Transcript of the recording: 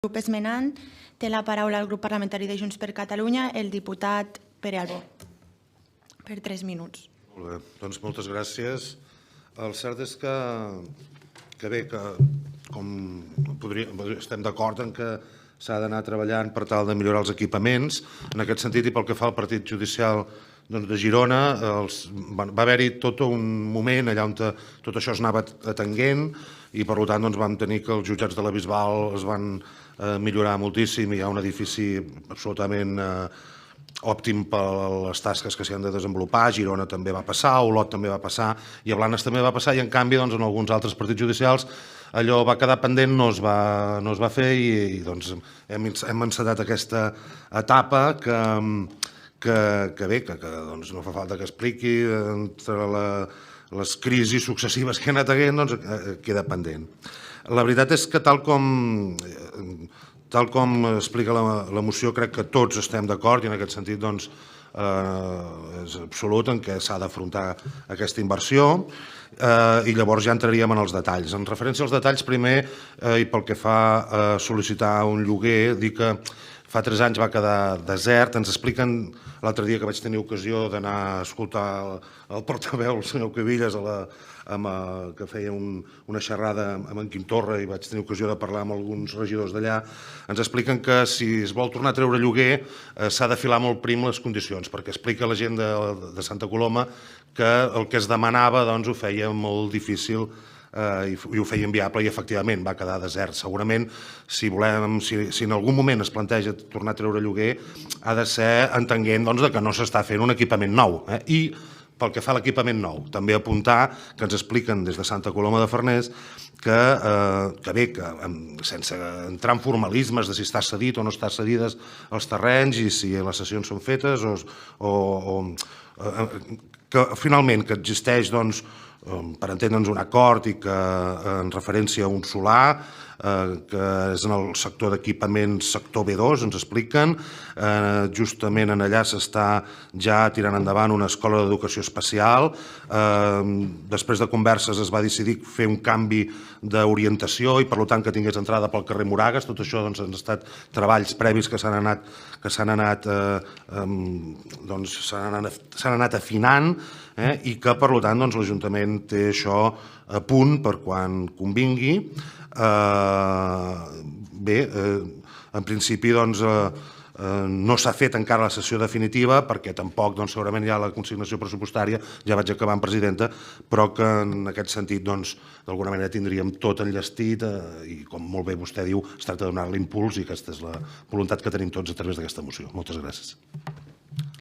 Grup esmenant, té la paraula el grup parlamentari de Junts per Catalunya, el diputat Pere Albó, per 3 minuts. Molt bé, doncs moltes gràcies. El cert és que bé, que com estem d'acord en que s'ha d'anar treballant per tal de millorar els equipaments. En aquest sentit, i pel que fa al partit judicial de Girona, va haver-hi tot un moment allà on tot això es anava atenguent i per tant vam tenir que els jutjats de la Bisbal es van millorar moltíssim i hi ha un edifici absolutament òptim per les tasques que s'hi han de desenvolupar. A Girona també va passar, a Olot també va passar i a Blanes també va passar i en canvi en alguns altres partits judicials allò va quedar pendent, no es va fer i hem encetat aquesta etapa que bé, que no fa falta que expliqui, entre les crisis successives que han anat haguent, queda pendent. La veritat és que tal com explica la moció, crec que tots estem d'acord i en aquest sentit és absolut en què s'ha d'afrontar aquesta inversió i llavors ja entraríem en els detalls. En referència als detalls, primer, i pel que fa a sol·licitar un lloguer, dir que fa 3 anys va quedar desert. Ens expliquen, l'altre dia que vaig tenir ocasió d'anar a escoltar el portaveu, el senyor Cuevillas, que feia una xerrada amb en Quim Torra i vaig tenir ocasió de parlar amb alguns regidors d'allà, ens expliquen que si es vol tornar a treure lloguer s'ha de filar molt prim les condicions, perquè explica la gent de Santa Coloma que el que es demanava ho feia molt difícil i ho feia inviable i efectivament va quedar desert. Segurament si en algun moment es planteja tornar a treure lloguer ha de ser entenent que no s'està fent un equipament nou. I pel que fa a l'equipament nou, també apuntar que ens expliquen des de Santa Coloma de Farners que bé, sense entrar en formalismes de si està cedit o no està cedides els terrenys i si les cessions són fetes o que finalment que existeix per entendre'ns un acord i que en referència a un solar que és en el sector d'equipaments sector B2, ens expliquen. Justament en allà s'està ja tirant endavant una escola d'educació especial. Després de converses es va decidir fer un canvi d'orientació i per tant que tingués entrada pel carrer Moragas. Tot això han estat treballs previs que s'han anat afinant i que per tant l'Ajuntament té això a punt per quan convingui. Bé, en principi no s'ha fet encara la sessió definitiva perquè tampoc segurament hi ha la consignació pressupostària, ja vaig acabant, presidenta, però que en aquest sentit d'alguna manera tindríem tot enllestit i com molt bé vostè diu es tracta de donar l'impuls i aquesta és la voluntat que tenim tots a través d'aquesta moció. Moltes gràcies.